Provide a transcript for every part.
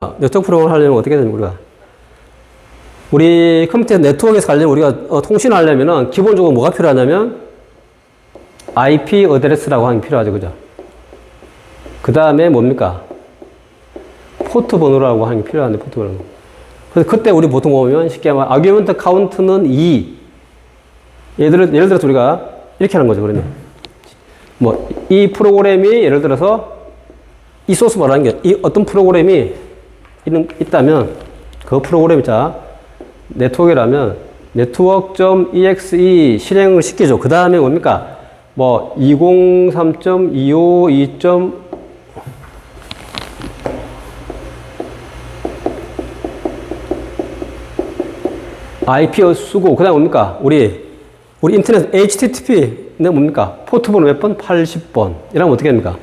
네트워크 프로그램을 하려면 어떻게 되는 우리가? 우리 컴퓨터 네트워크에서 가려면 우리가 통신을 하려면은 기본적으로 뭐가 필요하냐면 IP 어드레스라고 하는 게 필요하죠. 그죠? 그 다음에 뭡니까? 포트 번호라고 하는 게 필요한데, 포트 번호. 그래서 그때 우리 보통 보면 쉽게 말하면 아규먼트 카운트는 2. 예를 들어서 우리가 이렇게 하는 거죠. 그러면. 뭐, 이 프로그램이 예를 들어서 이 소스 말하는 게 이 어떤 프로그램이 있다면 그 프로그램이 자 네트워크라면 network.exe 실행을 시키죠. 그 다음에 뭡니까? 뭐 203.252. IP 쓰고 그 다음에 뭡니까? 우리 인터넷 HTTP는 뭡니까? 포트 번호 몇 번? 80번. 이러면 어떻게 됩니까?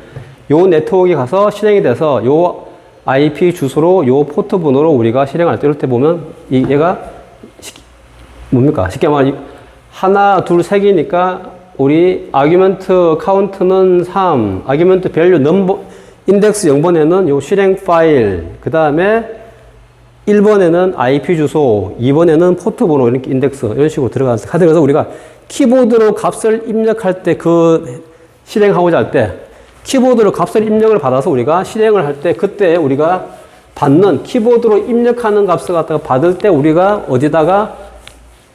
요 네트워크에 가서 실행이 돼서 요 IP 주소로 요 포트 번호로 우리가 실행할 때 이럴 때 보면 얘가 뭡니까? 쉽게 말하면 하나, 둘, 세 개니까 우리 아규먼트 카운트는 3, 아규먼트 밸류 넘버 인덱스 0번에는 요 실행 파일, 그 다음에 1번에는 IP 주소, 2번에는 포트 번호 이렇게 인덱스 이런 식으로 들어가서 그래서 우리가 키보드로 값을 입력할 때 그 실행하고자 할 때 키보드로 값을 입력을 받아서 우리가 실행을 할 때 그때 우리가 받는 키보드로 입력하는 값을 갖다가 받을 때 우리가 어디다가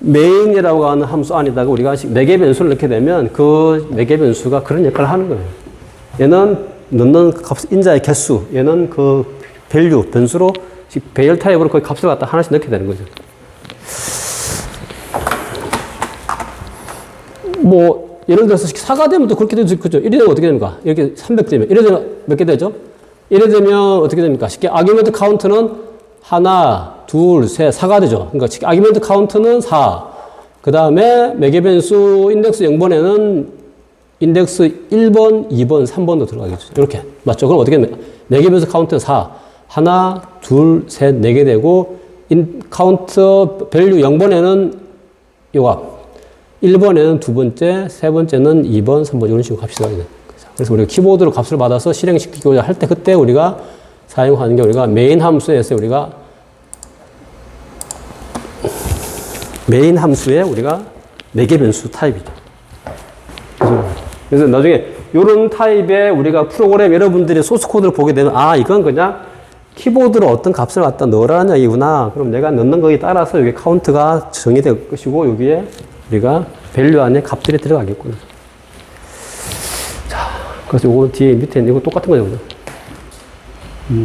메인이라고 하는 함수 안에다가 우리가 매개 변수를 넣게 되면 그 매개 변수가 그런 역할을 하는 거예요. 얘는 넣는 값 인자의 개수, 얘는 그 밸류 변수로 배열 타입으로 그 값을 갖다 하나씩 넣게 되는 거죠. 뭐 예를 들어서 4가 되면 또 그렇게 되죠. 그죠? 1이 되면 어떻게 됩니까? 이렇게 300 되면. 1이 되면 몇 개 되죠? 1이 되면 어떻게 됩니까? 쉽게 아규먼트 카운트는 하나, 둘, 셋, 4가 되죠. 그러니까 아규먼트 카운트는 4. 그 다음에 매개 변수 인덱스 0번에는 인덱스 1번, 2번, 3번도 들어가겠죠. 이렇게. 맞죠? 그럼 어떻게 됩니까? 매개 변수 카운트는 4. 하나, 둘, 셋, 4개 되고 카운트 밸류 0번에는 요가 1번에는 두 번째, 세 번째는 2번, 3번 이런 식으로 값이 들어가게 돼요. 그래서 우리가 키보드로 값을 받아서 실행시키고자 할 때 그때 우리가 사용하는 게 우리가 메인 함수에서 우리가 메인 함수에 우리가 매개 변수 타입이죠. 그래서 나중에 이런 타입의 우리가 프로그램 여러분들이 소스 코드를 보게 되면 아 이건 그냥 키보드로 어떤 값을 갖다 넣으라는 얘기구나. 그럼 내가 넣는 거에 따라서 여기 카운트가 정의될 것이고 여기에 우리가 밸류 안에 값들이 들어가겠구나. 자, 그래서 요거 뒤에 밑에 이거 똑같은 거죠, 그죠?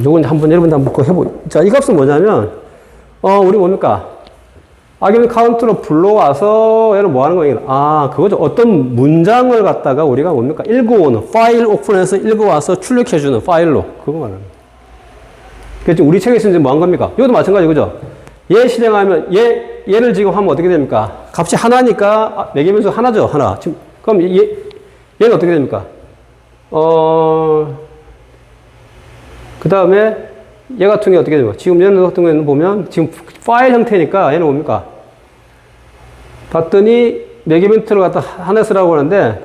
요건 한번 여러분들 한번 해보. 자, 이 값은 뭐냐면 우리 뭡니까? 아규먼트 카운트로 불러와서 얘는 뭐 하는 거예요? 아, 그거죠. 어떤 문장을 갖다가 우리가 뭡니까? 읽어오는 파일 오픈해서 읽어와서 출력해주는 파일로 그거 말하는 거예요. 그래서 우리 책에서 이제 뭐 한 겁니까? 이것도 마찬가지, 그죠? 얘 실행하면 얘를 지금 하면 어떻게 됩니까? 값이 하나니까 매개 변수 하나죠, 하나. 지금 그럼 얘는 어떻게 됩니까? 그 다음에 얘 같은 게 어떻게 됩니까? 지금 얘는 같은 경우에는 보면 지금 파일 형태니까 얘는 뭡니까? 봤더니 매개 변수를 갖다 하나 쓰라고 하는데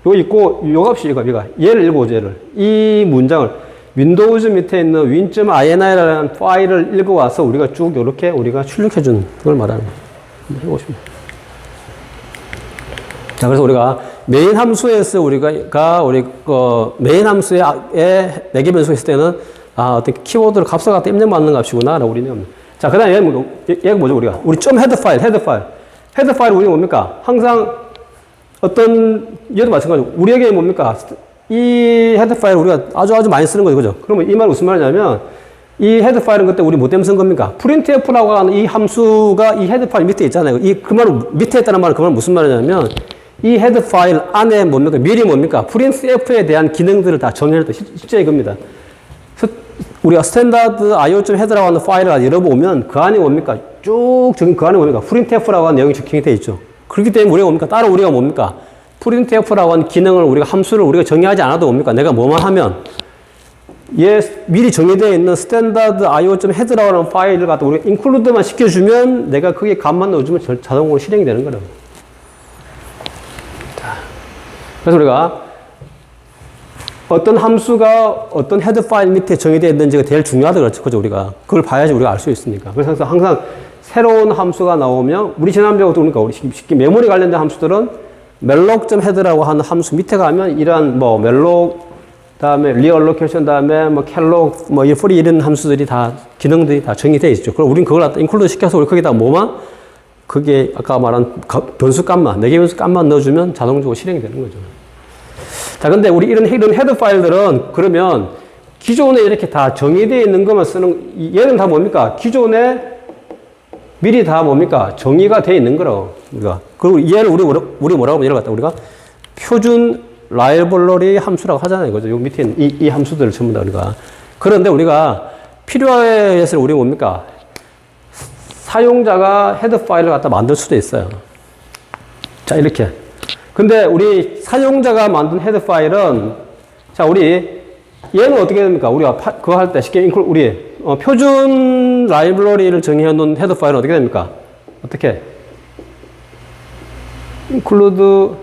요 있고 요 값이 얘가 얘를 읽어보죠, 얘를. 이 문장을 윈도우즈 밑에 있는 win.ini라는 파일을 읽어와서 우리가 쭉 이렇게 우리가 출력해준 그걸 말하는 거예요. 한번 해보시면. 자, 그래서 우리가 메인 함수에서 우리 메인 함수에 매개 변수가 있을 때는 어떤 키워드를 값을 갖다 입력받는 값이구나 라고 우리는. 자, 그 다음에 얘가 뭐죠, 우리 점 헤드 파일. 헤드 파일 우리가 뭡니까? 항상 얘도 마찬가지고 우리에게 뭡니까? 이 헤드 파일을 우리가 아주 많이 쓰는 거죠. 그죠? 그러면 이 말은 무슨 말이냐면, 이 헤드 파일은 그때 우리 뭐 때문에 쓴 겁니까? printf라고 하는 이 함수가 이 헤드 파일 밑에 있잖아요. 그 말은 밑에 있다는 말은 그 말은 무슨 말이냐면, 이 헤드 파일 안에 뭡니까? 미리 뭡니까? printf에 대한 기능들을 다 정의했다. 실제 이겁니다. 우리가 스탠다드 io.head라고 하는 파일을 열어보면 그 안에 뭡니까? 쭉 적인 그 안에 뭡니까? printf라고 하는 내용이 적용이 되어 있죠. 그렇기 때문에 우리가 뭡니까? 따로 우리가 뭡니까? printf라고 하는 기능을 우리가 함수를 우리가 정의하지 않아도 뭡니까? 내가 뭐만 하면 미리 정의되어 있는 스탠다드 io.head라고 하는 파일을 갖다 우리가 include만 시켜주면 내가 거기에 값만 넣어주면 자동으로 실행이 되는 거라고. 자, 그래서 우리가 어떤 함수가 어떤 헤드 파일 밑에 정의되어 있는지가 제일 중요하다 그렇죠, 우리가. 그걸 봐야지 우리가 알 수 있으니까. 그래서 항상 새로운 함수가 나오면, 우리 지난주에 그러니까 우리 쉽게 메모리 관련된 함수들은 멜록.헤드라고 하는 함수 밑에 가면 이러한 뭐 멜록, 다음에 리얼로케이션, 다음에 뭐 캘록, 뭐 이 프리 이런 함수들이 다 기능들이 다 정의되어 있죠. 그럼 우리는 그걸 갖다 인클루드 시켜서 우리 거기다 뭐만, 그게 아까 말한 변수 값만, 4개 변수 값만 넣어주면 자동적으로 실행이 되는 거죠. 자, 근데 우리 이런 헤드 파일들은 그러면 기존에 이렇게 다 정의되어 있는 것만 쓰는, 얘는 다 뭡니까? 기존에 미리 다 뭡니까? 정의가 되어 있는 거라고, 우리가. 그리고 얘를 우리 뭐라고 하면 이런 것 같다. 우리가 표준 라이브러리 함수라고 하잖아요. 이거죠. 요 밑에 있는 이 함수들을 전부 다 우리가. 그런데 우리가 필요에 의해서 우리 뭡니까? 사용자가 헤드 파일을 갖다 만들 수도 있어요. 자, 이렇게. 근데 우리 사용자가 만든 헤드 파일은, 자, 우리 얘는 어떻게 됩니까? 우리가 그거 할 때 쉽게 우리 표준 라이브러리를 정의해 놓은 헤드 파일은 어떻게 됩니까? 어떻게? include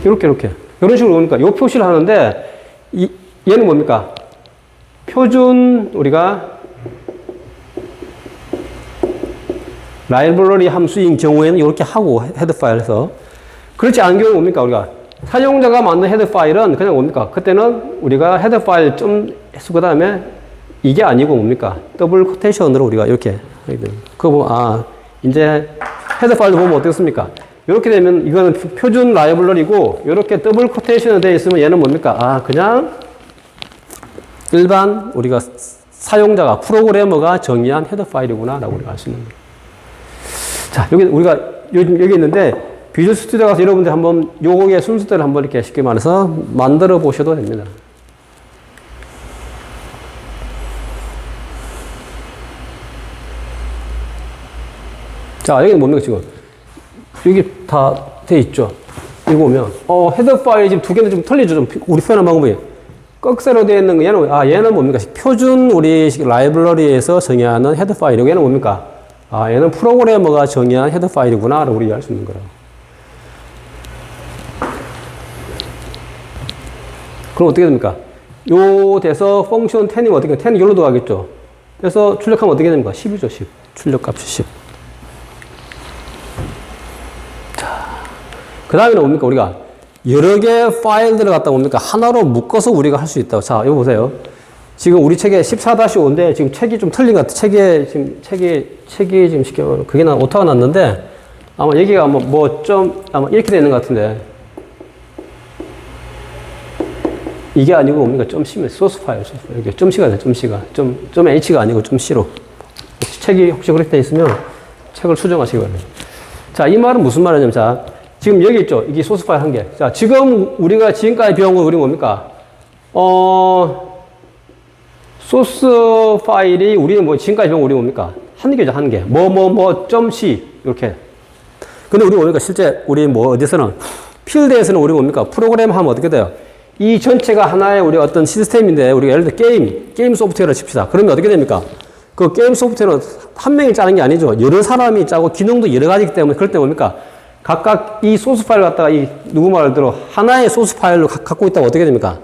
이렇게 이런 식으로 오니까 요 표시를 하는데 얘는 뭡니까? 표준 우리가 라이브러리 함수인 경우에는 이렇게 하고 헤드 파일에서, 그렇지 않은 경우 뭡니까? 우리가 사용자가 만든 헤드 파일은 그냥 뭡니까? 그때는 우리가 헤드 파일 좀 해서 그 다음에 이게 아니고 뭡니까? 더블 코테이션으로 우리가 이렇게 하게 됩니다. 그거 보면 이제 헤드 파일도 보면 어떻습니까? 이렇게 되면 이거는 표준 라이브러리고, 이렇게 더블 코테이션으로 되어 있으면 얘는 뭡니까? 그냥 일반 우리가 사용자가 프로그래머가 정의한 헤드 파일이구나 라고 우리가 알 수 있는 거예요. 자, 여기 우리가 여기 있는데 비주얼 스튜디오 가서 여러분들 한번 요거의 순서대로 한번 이렇게 쉽게 말해서 만들어 보셔도 됩니다. 자, 여기는 뭡니까, 지금? 여기 다 돼 있죠? 이거 보면, 헤더 파일이 지금 두 개는 좀 틀리죠? 좀, 우리 표현한 방법이. 꺽쇠로 되어 있는 거, 얘는 뭡니까? 표준 우리 라이브러리에서 정의하는 헤더 파일이고, 얘는 뭡니까? 얘는 프로그래머가 정의한 헤더 파일이구나, 라고 우리가 알 수 있는 거라고. 그럼 어떻게 됩니까? 요 돼서 펑션 10이면 어떻게, 10이 여기로 들어가겠죠? 그래서 출력하면 어떻게 됩니까? 10이죠, 10. 출력값이 10. 그 다음에는 뭡니까? 우리가 여러 개의 파일들을 갖다 뭡니까? 하나로 묶어서 우리가 할 수 있다고. 자, 이거 보세요. 지금 우리 책에 14-5인데 지금 책이 좀 틀린 것 같아. 책이 지금 쉽게 말하면 그게 오타가 났는데 아마 여기가 아마 이렇게 되는 것 같은데 이게 아니고 뭡니까? 점 C면 소스 파일. 이렇게 점 C가 돼, 점 C가. 점 H가 아니고 점 C로. 책이 혹시 그렇게 돼 있으면 책을 수정하시기 바랍니다. 자, 이 말은 무슨 말이냐면, 자, 지금 여기 있죠? 이게 소스 파일 한 개. 자, 지금 우리가 지금까지 배운 건 우리 뭡니까? 소스 파일이 우리는 지금까지 배운 우리 뭡니까? 한 개죠, 한 개. 점 C. 이렇게. 근데 우리 뭡니까? 실제 우리 어디서는, 필드에서는 우리 뭡니까? 프로그램 하면 어떻게 돼요? 이 전체가 하나의 우리 어떤 시스템인데, 우리가 예를 들어 게임 소프트웨어를 칩시다. 그러면 어떻게 됩니까? 그 게임 소프트웨어는 한 명이 짜는 게 아니죠. 여러 사람이 짜고 기능도 여러 가지이기 때문에 그럴 때 뭡니까? 각각 이 소스 파일을 갖다가 누구 말대로 하나의 소스 파일로 갖고 있다고 어떻게 됩니까?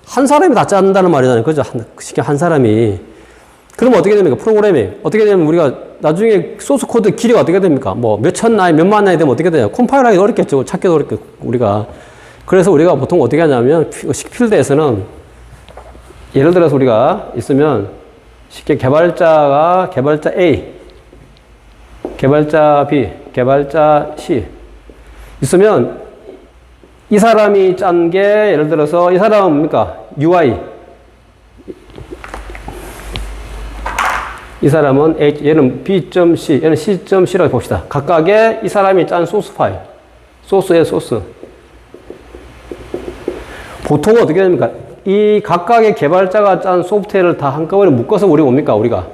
한 사람이 다 짠다는 말이잖아요. 그죠? 한 사람이. 그러면 어떻게 됩니까? 프로그램이. 어떻게 되면 우리가 나중에 소스 코드 길이가 어떻게 됩니까? 몇천 라인, 몇만 라인 되면 어떻게 돼요? 컴파일하기 어렵겠죠. 찾기도 어렵겠고, 우리가. 그래서 우리가 보통 어떻게 하냐면, 필드에서는 예를 들어서 우리가 있으면 쉽게 개발자 A, 개발자 B, 개발자 C 있으면 이 사람이 짠 게 예를 들어서 이 사람은 뭡니까? UI. 이 사람은 얘는 B.C, 얘는 C.C라고 봅시다. 각각의 이 사람이 짠 소스 파일. 소스의 소스. 보통 어떻게 됩니까? 이 각각의 개발자가 짠 소프트웨어를 다 한꺼번에 묶어서 우리 뭡니까? 우리가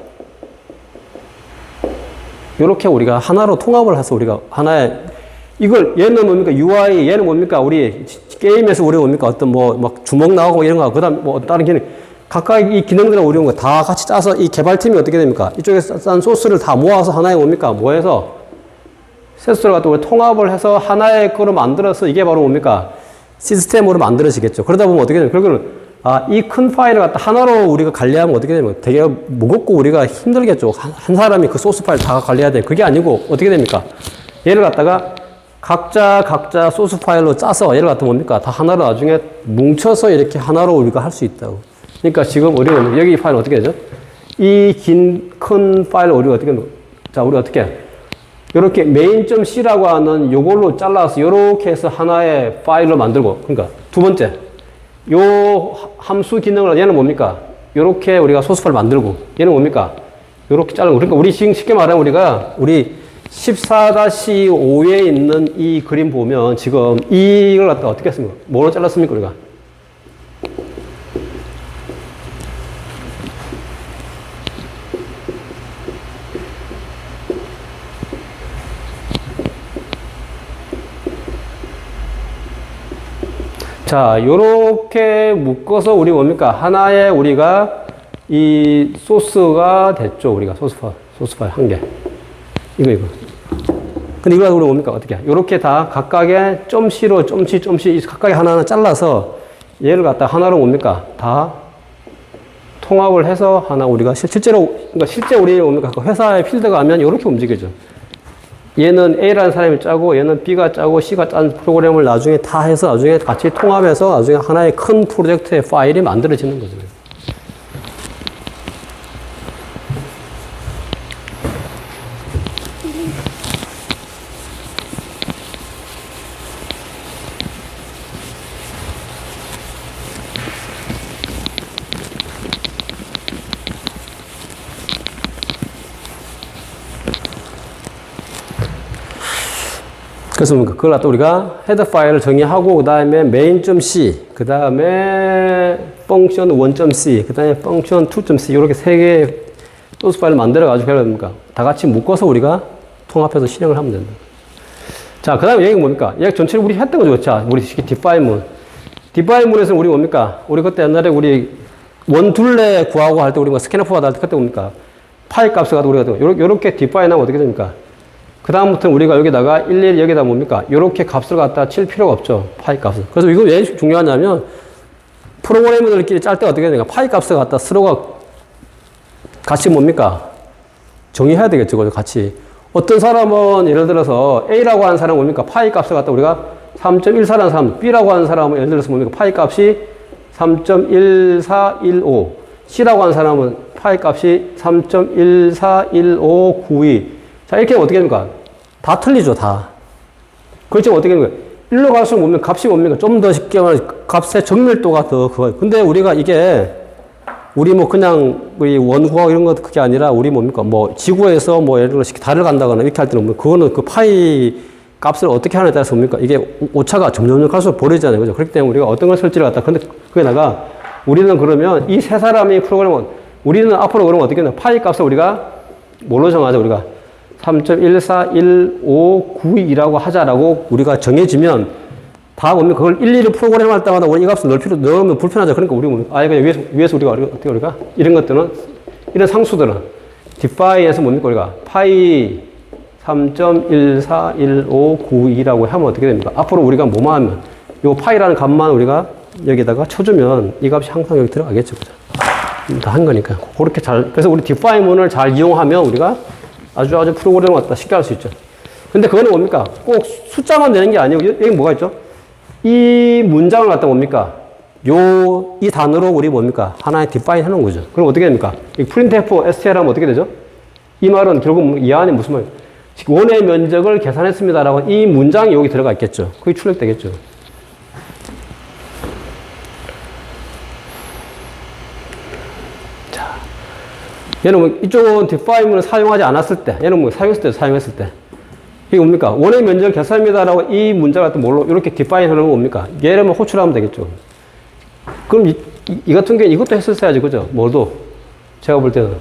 요렇게 우리가 하나로 통합을 해서 우리가 하나의 이걸 얘는 뭡니까? UI, 얘는 뭡니까? 우리 게임에서 우리 뭡니까? 어떤 막 주먹 나오고 이런 거, 그 다음 다른 기능. 각각 이 기능들을 우리 다 같이 짜서 이 개발팀이 어떻게 됩니까? 이쪽에 짠 소스를 다 모아서 하나의 뭡니까? 뭐해서? 소스를 갖다 우리 통합을 해서 하나의 거로 만들어서 이게 바로 뭡니까? 시스템으로 만들어지겠죠. 그러다 보면 어떻게 되냐면, 결국은, 이 큰 파일을 갖다 하나로 우리가 관리하면 어떻게 되냐면 되게 무겁고 우리가 힘들겠죠. 한 사람이 그 소스 파일 다 관리해야 돼. 그게 아니고 어떻게 됩니까? 얘를 갖다가 각자 소스 파일로 짜서 얘를 갖다 뭡니까? 다 하나로 나중에 뭉쳐서 이렇게 하나로 우리가 할 수 있다고. 그러니까 지금 우리는 여기 파일은 어떻게 되죠? 이 큰 파일을 우리가 어떻게, 자, 우리 어떻게 해? 이렇게 main.c라고 하는 요걸로 잘라서 이렇게 해서 하나의 파일로 만들고, 그러니까 두 번째, 요 함수 기능을 얘는 뭡니까? 요렇게 우리가 소스 파일 만들고, 얘는 뭡니까? 요렇게 자르고. 그러니까 우리 지금 쉽게 말하면 우리 14-5에 있는 이 그림 보면 지금 이걸 갖다 어떻게 했습니까? 뭐로 잘랐습니까, 우리가? 자, 요렇게 묶어서 우리 뭡니까? 하나의 우리가 이 소스가 됐죠. 우리가 소스 파일 한 개. 이거. 근데 이거 우리 뭡니까? 어떻게? 요렇게 다 각각의 .c로 .c 각각의 하나하나 잘라서 얘를 갖다 하나로 뭡니까? 다 통합을 해서 하나 우리가 실제로, 그러니까 실제 우리 뭡니까? 회사의 필드가 하면 요렇게 움직이죠. 얘는 A라는 사람이 짜고 얘는 B가 짜고 C가 짠 프로그램을 나중에 다 해서 나중에 같이 통합해서 나중에 하나의 큰 프로젝트의 파일이 만들어지는 거죠. 그래서 그걸 갖다 우리가 헤더 파일을 정의하고 그 다음에 main.c 그 다음에 function 1.c 그 다음에 function 2.c 이렇게 세 개의 소스 파일을 만들어 가지고 뭡니까? 다 같이 묶어서 우리가 통합해서 실행을 하면 된다. 자, 그 다음에 얘기가 뭡니까? 얘 전체를 우리 했던 거죠. 자, 우리 디파인문. 디파인문에서는 우리 뭡니까? 우리 그때 옛날에 우리 원둘레 구하고 할 때 우리가 스캐너프 받을 때 그때 뭡니까? 파일 값을 갖다 우리가 요렇게 디파인하면 어떻게 됩니까? 그 다음부터는 우리가 여기다가 일일이 여기다 뭡니까? 요렇게 값을 갖다 칠 필요가 없죠. 파이 값을. 그래서 이거 왜 중요하냐면 프로그래머들끼리 짤 때 어떻게 되니까 파이 값을 갖다 서로가 같이 뭡니까? 정의해야 되겠죠. 그죠? 같이. 어떤 사람은 예를 들어서 A라고 하는 사람은 뭡니까? 파이 값을 갖다 우리가 3.14라는 사람, B라고 하는 사람은 예를 들어서 뭡니까? 파이 값이 3.1415, C라고 하는 사람은 파이 값이 3.141592. 자, 이렇게 하면 어떻게 됩니까? 다 틀리죠, 다. 그렇지만 어떻게 됩니까? 일로 갈수록 뭡니까? 값이 뭡니까? 좀 더 쉽게 말하면 값의 정밀도가 더 그거. 근데 우리가 이게, 우리 뭐 그냥 우리 원구하고 이런 것 그게 아니라 우리 뭡니까? 뭐 지구에서 뭐 예를 들어서 달을 간다거나 이렇게 할 때는 그거는 그 파이 값을 어떻게 하느냐에 따라서 뭡니까? 이게 오차가 점점 갈수록 벌어지잖아요. 그죠? 그렇기 때문에 우리가 어떤 걸 설치를 갖다. 근데 그게다가 우리는 그러면 이 세 사람이 프로그램을 우리는 앞으로 그러면 어떻게 하냐? 파이 값을 우리가 뭘로 정하자, 우리가? 3.141592라고 하자라고 우리가 정해지면 다 보면 그걸 일일이 프로그램 할 때마다 우리 이 값을 넣으면 불편하죠. 그러니까 우리 그냥 위에서 우리가 어떻게 우리가 이런 것들은 이런 상수들은 디파이에서 뭡니까 우리가 파이 3.141592라고 하면 어떻게 됩니까? 앞으로 우리가 뭐만 하면 이 파이라는 값만 우리가 여기다가 쳐주면 이 값이 항상 여기 들어가겠죠. 그죠? 다 한 거니까. 그렇게 그래서 우리 디파이문을 잘 이용하면 우리가 아주 프로그램을 갖다 쉽게 할 수 있죠. 근데 그거는 뭡니까? 꼭 숫자만 내는 게 아니고, 여기 뭐가 있죠? 이 문장을 갖다 뭡니까? 이 단어로 우리 뭡니까? 하나의 define 해놓은 거죠. 그럼 어떻게 됩니까? 이 printf str 하면 어떻게 되죠? 이 말은 결국 이 안에 무슨 말이에요? 원의 면적을 계산했습니다라고 이 문장이 여기 들어가 있겠죠. 그게 출력되겠죠. 얘는 뭐 이쪽은 define문을 사용하지 않았을 때, 얘는 뭐 사용했을 때. 이게 뭡니까? 원의 면적을 계산합니다라고 이 문자를 갖다 뭘로 이렇게 define 하는 건 뭡니까? 얘를 뭐 호출하면 되겠죠. 그럼 이 같은 경우에 이것도 했었어야지, 그죠? 뭐도? 제가 볼 때는.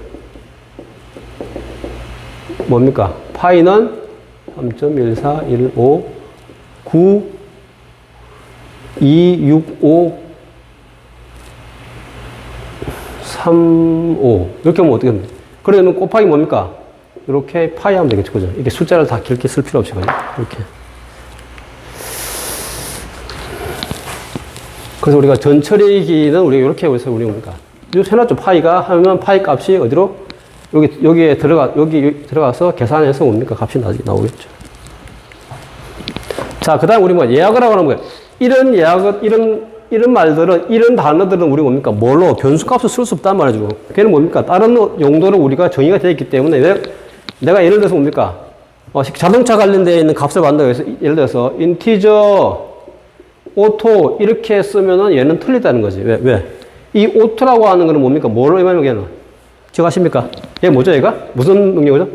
뭡니까? 파이는 3.141592653 35 이렇게 하면 어떻게 됩니까? 그러면 곱하기 뭡니까? 이렇게 파이 하면 되겠죠. 그죠? 이게 숫자를 다 길게 쓸 필요 없이 그냥 이렇게. 그래서 우리가 전처리기는 우리가 이렇게 해서 우리 뭡니까? 이거 해놨죠. 파이가 하면 파이 값이 어디로? 여기에 여기 들어가서 계산해서 뭡니까? 값이 나오겠죠. 자, 그 다음 우리 뭐 예약을 하고 하는 거예요. 이런 예약은, 이런 말들은, 이런 단어들은 우리 뭡니까? 뭘로? 변수값을 쓸 수 없단 말이죠. 걔는 뭡니까? 다른 용도로 우리가 정의가 되어 있기 때문에 내가 예를 들어서 뭡니까? 자동차 관련되어 있는 값을 만든다고 해서 예를 들어서 인티저, 오토 이렇게 쓰면은 얘는 틀리다는 거지. 왜? 이 오토라고 하는 거는 뭡니까? 뭘로 의미하는 얘는? 기억하십니까? 얘 뭐죠, 얘가? 무슨 능력이죠?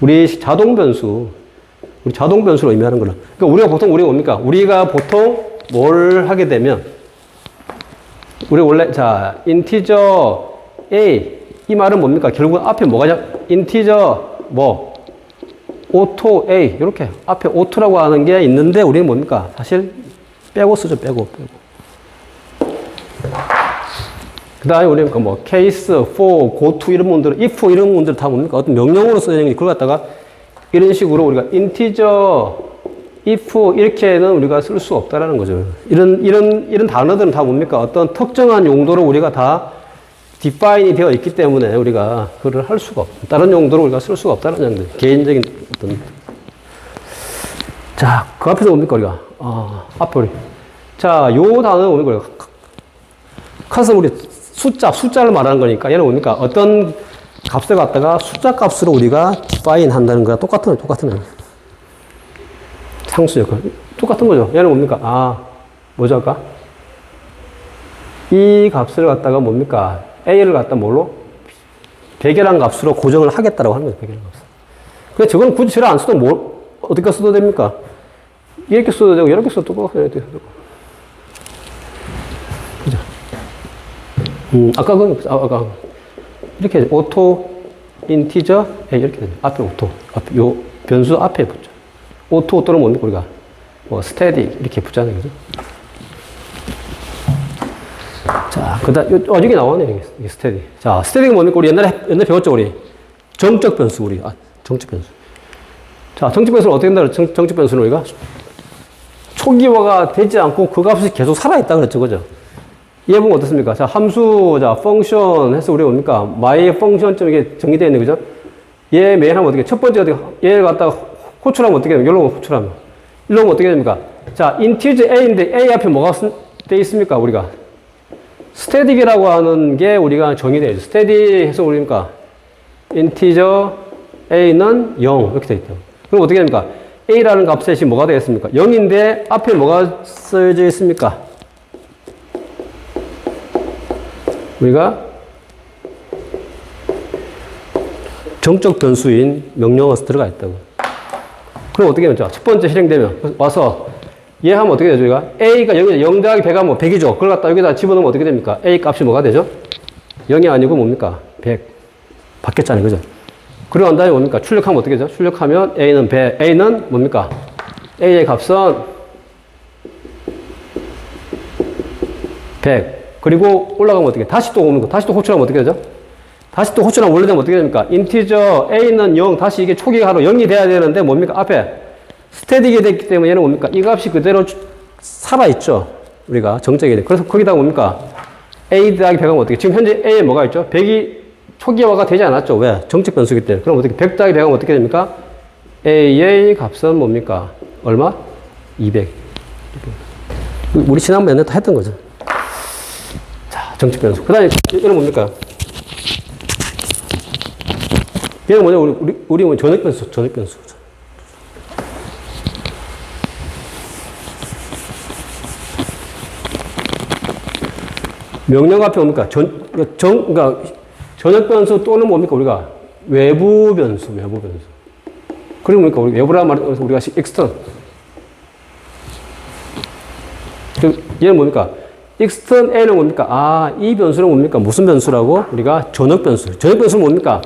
우리 자동 변수로 의미하는 거는. 그러니까 우리가 뭡니까? 우리가 보통 뭘 하게 되면, 우리 원래, 자, 인티저 A, 이 말은 뭡니까? 결국은 앞에 뭐가, 인티저 오토 A, 이렇게 앞에 오토라고 하는 게 있는데, 우리는 뭡니까? 사실 빼고 쓰죠, 빼고. 그 다음에 우리는 뭐, case, for, go to 이런 문들, if 이런 문들 다 뭡니까? 어떤 명령어로 써야 되는 게 그걸 갖다가 이런 식으로 우리가 integer, if 이렇게는 우리가 쓸 수 없다라는 거죠. 이런 단어들은 다 뭡니까? 어떤 특정한 용도로 우리가 다 디파인이 되어 있기 때문에 우리가 그걸 할 수가 없다. 다른 용도로 우리가 쓸 수가 없다는 양들. 개인적인 어떤. 자, 그 앞에서 뭡니까, 우리가? 앞에 우리. 자, 요 단어는 뭡니까, 우리가? 컷은 우리 숫자를 말하는 거니까 얘는 뭡니까? 어떤 값을 갖다가 숫자 값으로 우리가 디파인 한다는 거랑 똑같은 상수 역할. 똑같은 거죠. 얘는 뭡니까? 뭐죠, 아까? 이 값을 갖다가 뭡니까? A를 갖다 뭘로? 배결한 값으로 고정을 하겠다라고 하는 거죠, 배결한 값을. 근데 저건 굳이 저를 안 써도 어떻게 써도 됩니까? 이렇게 써도 되고, 이렇게 써도 되고. 그죠? 아까 이렇게 오토, 인티저, 이렇게 되죠. 앞에 오토. 요 변수 앞에 붙죠. 오토는 뭡니까, 우리가? 스테디, 이렇게 붙자는 거죠. 자, 여기 나오네, 이게 스테디. 자, 스테디가 뭡니까? 우리 옛날에 배웠죠, 우리? 정적 변수, 정적 변수. 자, 정적 변수는 어떻게 된다? 정적 변수는 우리가 초기화가 되지 않고 그 값이 계속 살아있다 그랬죠, 그죠? 얘 보면 어떻습니까? 자, 함수, 자, 펑션 해서 우리가 뭡니까? my 펑션점 이게 정의되어 있는 거죠? 얘 메인 하면 어떻게, 첫 번째 얘를 갖다가 호출하면 어떻게 됩니까? 여기로 호출하면. 이러면 어떻게 됩니까? 자, 인티저 A인데 A 앞에 뭐가 돼 있습니까? 우리가. 스태틱이라고 하는 게 우리가 정의되어 있죠. 스태틱 해서 우리니까 인티저 A는 0 이렇게 돼 있죠. 그럼 어떻게 됩니까? A라는 값이 뭐가 되겠습니까? 0인데 앞에 뭐가 써져 있습니까? 우리가 정적 변수인 명령어가 들어가 있다고. 그럼 어떻게 되죠? 첫 번째 실행되면 와서 얘 하면 어떻게 되죠? 우리가 A가 0이죠. 0 더하기 100 하면 100이죠. 그걸 갖다 여기다 집어넣으면 어떻게 됩니까? A 값이 뭐가 되죠? 0이 아니고 뭡니까? 100. 바뀌었잖아요. 그죠? 그리고 난 다음에 뭡니까? 출력하면 어떻게 되죠? 출력하면 A는 100. A는 뭡니까? A의 값은 100. 그리고 올라가면 어떻게? 다시 또 오는 거. 다시 또 호출하면 어떻게 되죠? 다시 또 호출하면 원래되면 어떻게 됩니까? 인티저 A는 0. 다시 이게 초기화로 0이 돼야 되는데 뭡니까? 앞에 스태틱이 됐기 때문에 얘는 뭡니까? 이 값이 그대로 살아있죠. 우리가 정적이 돼. 그래서 거기다가 뭡니까? A 더하기 100 하면 어떻게? 지금 현재 A에 뭐가 있죠? 100이 초기화가 되지 않았죠. 왜? 정적 변수기 때문에. 그럼 어떻게? 100 더하기 100 하면 어떻게 됩니까? A의 값은 뭡니까? 얼마? 200. 우리 지난번에 다 했던 거죠. 자, 정적 변수. 그 다음에 얘는 뭡니까? 얘는 뭐냐? 우리 전역 변수. 명령 앞에 뭡니까? 그러니까 전역 변수 또는 뭡니까? 우리가 외부 변수. 그리고 뭡니까? 우리 외부란 말은 우리가 extern. 얘는 뭡니까? extern A는 뭡니까? 이 변수는 뭡니까? 무슨 변수라고? 우리가 전역 변수. 전역 변수는 뭡니까?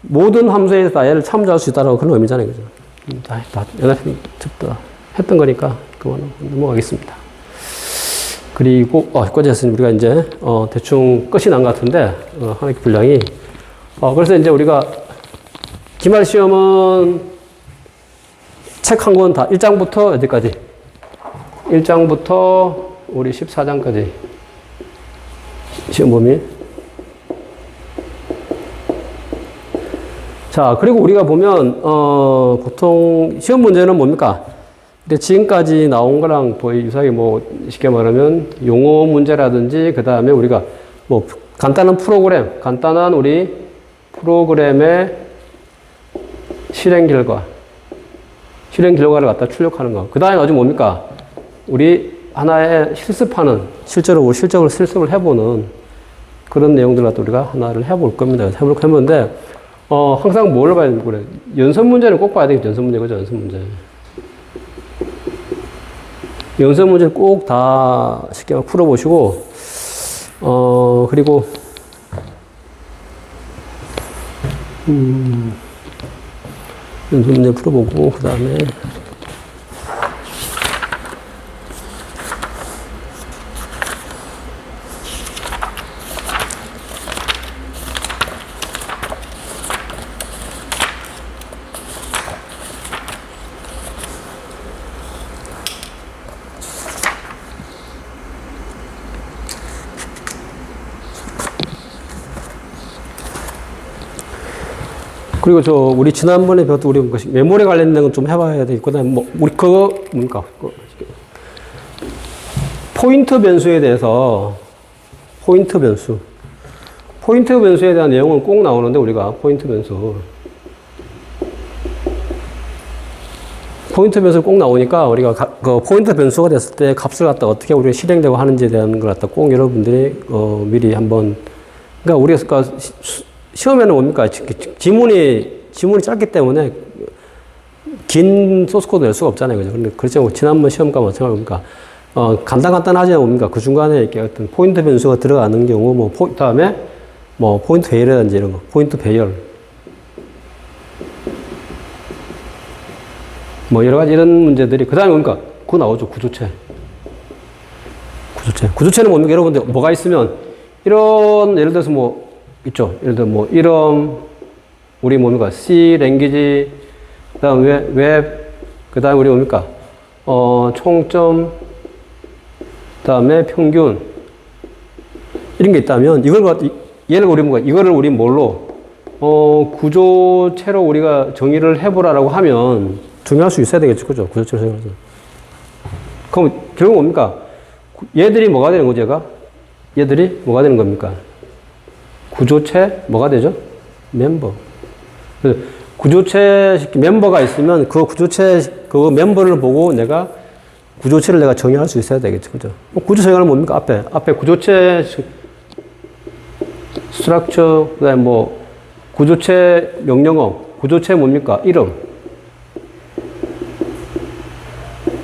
모든 함수에서 다 얘를 참조할 수 있다라고 그런 의미잖아요. 그죠? 다 했던 거니까 그거는 넘어가겠습니다. 그리고 여기까지 우리가 이제 대충 끝이 난 것 같은데 한학기 분량이 그래서 이제 우리가 기말 시험은 책 한 권 다 1장부터 어디까지? 1장부터 우리 14장까지 시험 범위. 자, 그리고 우리가 보면, 보통 시험 문제는 뭡니까? 근데 지금까지 나온 거랑 거의 유사하게 뭐, 쉽게 말하면 용어 문제라든지, 그 다음에 우리가 뭐, 간단한 프로그램, 간단한 우리 프로그램의 실행 결과를 갖다 출력하는 거. 그 다음에 아주 뭡니까? 우리 하나의 실습하는, 실제로 실습을 해보는 그런 내용들 갖다 우리가 하나를 해볼 겁니다. 해볼 건데, 항상 뭘 봐야 되는 거래? 연습 문제는 꼭 봐야 되겠죠. 연습 문제, 그죠? 연습 문제. 연습 문제는 꼭 다 쉽게 풀어보시고, 그리고, 연습 문제 풀어보고, 그 다음에, 그리고 우리 지난번에 배웠던 우리 메모리 관련된 건 좀 해봐야 되겠거든. 뭐, 우리 뭡니까? 포인터 변수에 대해서, 포인터 변수에 대한 내용은 꼭 나오는데, 우리가 포인터 변수 꼭 나오니까, 우리가 그 포인터 변수가 됐을 때 값을 갖다 어떻게 우리가 실행되고 하는지에 대한 걸 갖다 꼭 여러분들이, 미리 한번, 그러니까 우리가 시험에는 뭡니까? 지문이 짧기 때문에 긴 소스코드 낼 수가 없잖아요. 그죠? 근데 그렇죠. 지난번 시험과 마찬가지입니까? 간단하지 않습니까? 그 중간에 이렇게 어떤 포인트 변수가 들어가는 경우, 뭐, 다음에, 뭐, 포인트 배열이라든지 이런 거, 포인트 배열. 뭐, 여러 가지 이런 문제들이, 그 다음에 뭡니까? 그거 나오죠. 구조체는 뭡니까? 여러분들 뭐가 있으면, 이런, 예를 들어서 뭐, 있죠. 예를 들어 뭐 이름, 우리 뭡니까? C 랭귀지, 그다음 웹, 그다음 우리 뭡니까? 총점, 그다음에 평균 이런 게 있다면 얘를 우리 뭔가 이거를 우리 뭘로 구조체로 우리가 정의를 해보라라고 하면 정의할 수 있어야 되겠죠, 그죠? 구조체로 정의해서. 그럼 결국 뭡니까? 얘들이 뭐가 되는 거죠, 얘가? 얘들이 뭐가 되는 겁니까? 구조체 뭐가 되죠? 멤버. 그래서 구조체 멤버가 있으면 그 구조체 그 멤버를 보고 내가 구조체를 내가 정의할 수 있어야 되겠죠, 그죠? 구조 정의는 뭡니까? 앞에 구조체 스트럭처, 그다음에 뭐 구조체 명령어, 구조체 뭡니까? 이름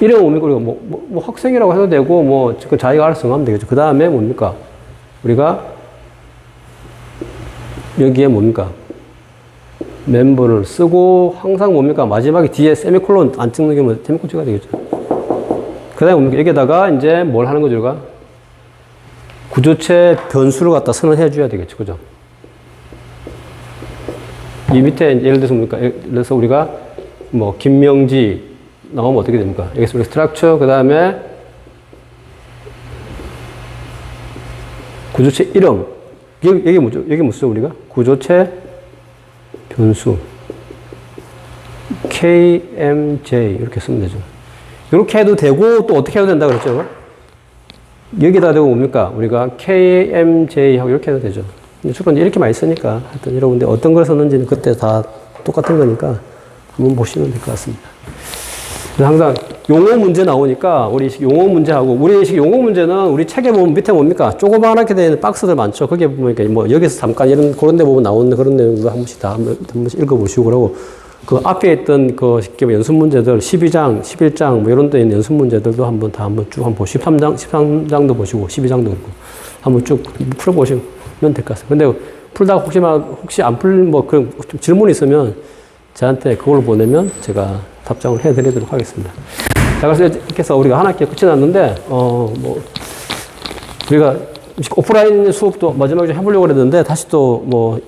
뭡니까? 우리가 뭐 학생이라고 해도 되고 뭐 자기가 알아서 정하면 되겠죠. 그 다음에 뭡니까? 우리가 여기에 뭡니까? 멤버를 쓰고 항상 뭡니까? 마지막에 뒤에 세미콜론 안 찍는 경우는 세미콜론 찍어야 되겠죠. 그 다음에 뭡니까? 여기에다가 이제 뭘 하는 거죠, 우리가? 구조체 변수를 갖다 선언해 줘야 되겠죠. 그죠? 이 밑에 예를 들어서 뭡니까? 예를 들어서 우리가 뭐 김명지 나오면 어떻게 됩니까? 여기서 우리 스트럭처 그 다음에 구조체 이름 여기 뭐죠? 여기 무슨 우리가? 구조체 변수 KMJ 이렇게 쓰면 되죠. 이렇게 해도 되고 또 어떻게 해도 된다 그랬죠? 여기다 대고 뭡니까? 우리가 KMJ 하고 이렇게 해도 되죠. 주로 이렇게 많이 쓰니까 하여튼 여러분들 어떤 걸 썼는지는 그때 다 똑같은 거니까 한번 보시면 될 것 같습니다. 그래서 항상 용어 문제 나오니까 우리 용어 문제하고 우리 용어 문제는 우리 책에 보면 밑에 뭡니까? 조그맣게 된 박스들 많죠. 거기에 보면 뭐 여기서 잠깐 이런 그런 데 보면 나오는 그런 내용도 한 번씩 한 번씩 읽어보시고 그러고 그 앞에 있던 그 연습 문제들 12장, 11장 뭐 이런 데 있는 연습 문제들도 한번 쭉 한번 보시고 13장도 보시고 12장도 보고 한번 쭉 풀어보시면 될 것 같습니다. 근데 풀다가 혹시 안 뭐 그런 좀 질문이 있으면 저한테 그걸 보내면 제가 답장을 해드리도록 하겠습니다. 자, 그래서 이렇게 해서 우리가 한 학기가 끝이 났는데, 뭐, 우리가 오프라인 수업도 마지막에 좀 해보려고 그랬는데, 다시 또 뭐,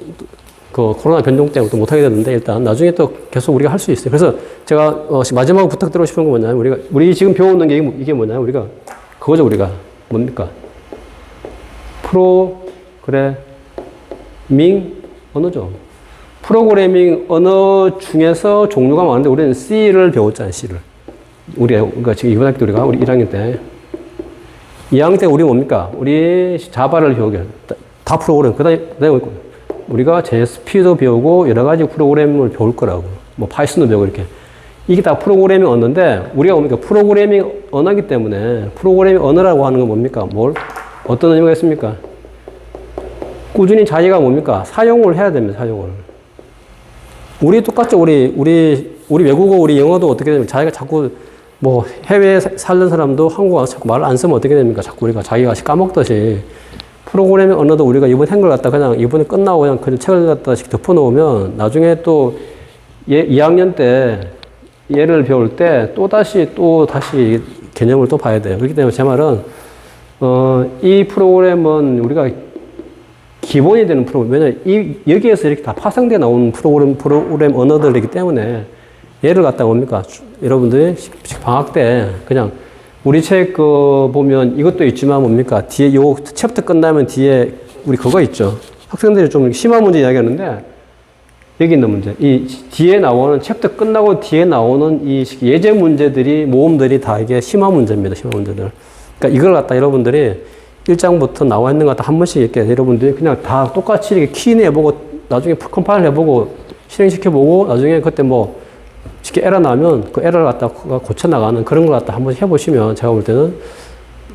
그 코로나 변종 때문에 또 못하게 됐는데, 일단 나중에 또 계속 우리가 할 수 있어요. 그래서 제가 마지막으로 부탁드리고 싶은 건 뭐냐면, 우리 지금 배우는 게 이게 뭐냐면, 우리가 그거죠, 우리가. 뭡니까? 프로그래밍 언어죠. 프로그래밍 언어 중에서 종류가 많은데 우리는 C를 배웠잖아요. C를. 그러니까 지금 이번 학기 우리가 우리 1학년 때 2학년 때 우리 뭡니까? 우리 자바를 배우게 다 프로그램. 그다음에 우리가 JSP도 배우고 여러 가지 프로그램을 배울 거라고. 뭐 파이썬도 배우고 이렇게. 이게 다 프로그래밍 언어인데 우리가 뭡니까? 프로그래밍 언어이기 때문에 프로그래밍 언어라고 하는 건 뭡니까? 어떤 의미가 있습니까? 꾸준히 자기가 뭡니까? 사용을 해야 됩니다. 사용을. 우리 똑같죠. 우리 외국어, 우리 영어도 어떻게 되면 자기가 자꾸 뭐 해외에 살는 사람도 한국 와서 자꾸 말을 안 쓰면 어떻게 됩니까? 자꾸 우리가 자기가 까먹듯이 프로그래밍 언어도 우리가 이번 한글 갖다 그냥 이번에 끝나고 그냥 책을 갖다 덮어놓으면 나중에 또 2학년 때 얘를 배울 때 다시 개념을 또 봐야 돼요. 그렇기 때문에 제 말은 이 프로그램은 우리가 기본이 되는 프로그램. 왜냐면 여기에서 이렇게 다 파생돼 나오는 프로그램 언어들이기 때문에 얘를 갖다 뭡니까? 여러분들이 방학 때 그냥 우리 책 보면 이것도 있지만 뭡니까? 뒤에 요 챕터 끝나면 뒤에 우리 그거 있죠. 학생들이 좀 심화 문제 이야기하는데 여기 있는 문제. 이 뒤에 나오는 챕터 끝나고 뒤에 나오는 이 예제 문제들이 모음들이 다 이게 심화 문제입니다. 심화 문제들. 그러니까 이걸 갖다 여러분들이 1장부터 나와 있는 것 같다 한 번씩 이렇게 여러분들이 그냥 다 똑같이 이렇게 키인 해보고 나중에 컴파일 해보고 실행시켜보고 나중에 그때 뭐 쉽게 에러 나면 그 에러를 갖다 고쳐나가는 그런 걸 갖다 한 번씩 해보시면 제가 볼 때는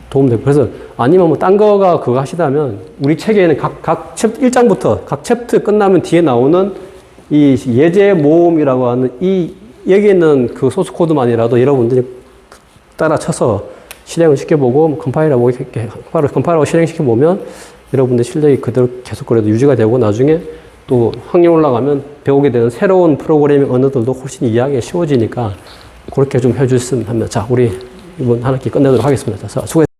도움되고. 그래서 아니면 뭐 딴 거가 그거 하시다면 우리 책에는 각 챕터 1장부터 각 챕터 끝나면 뒤에 나오는 이 예제 모음이라고 하는 여기 있는 그 소스 코드만이라도 여러분들이 따라 쳐서 실행을 시켜보고 컴파일하고 이렇게 컴파일하고 실행시켜보면 여러분들 실력이 그대로 계속 그래도 유지가 되고 나중에 또 학년 올라가면 배우게 되는 새로운 프로그래밍 언어들도 훨씬 이해하기가 쉬워지니까 그렇게 좀 해주셨으면 합니다. 자, 우리 이번 한 학기 끝내도록 하겠습니다. 자, 수고했습니다.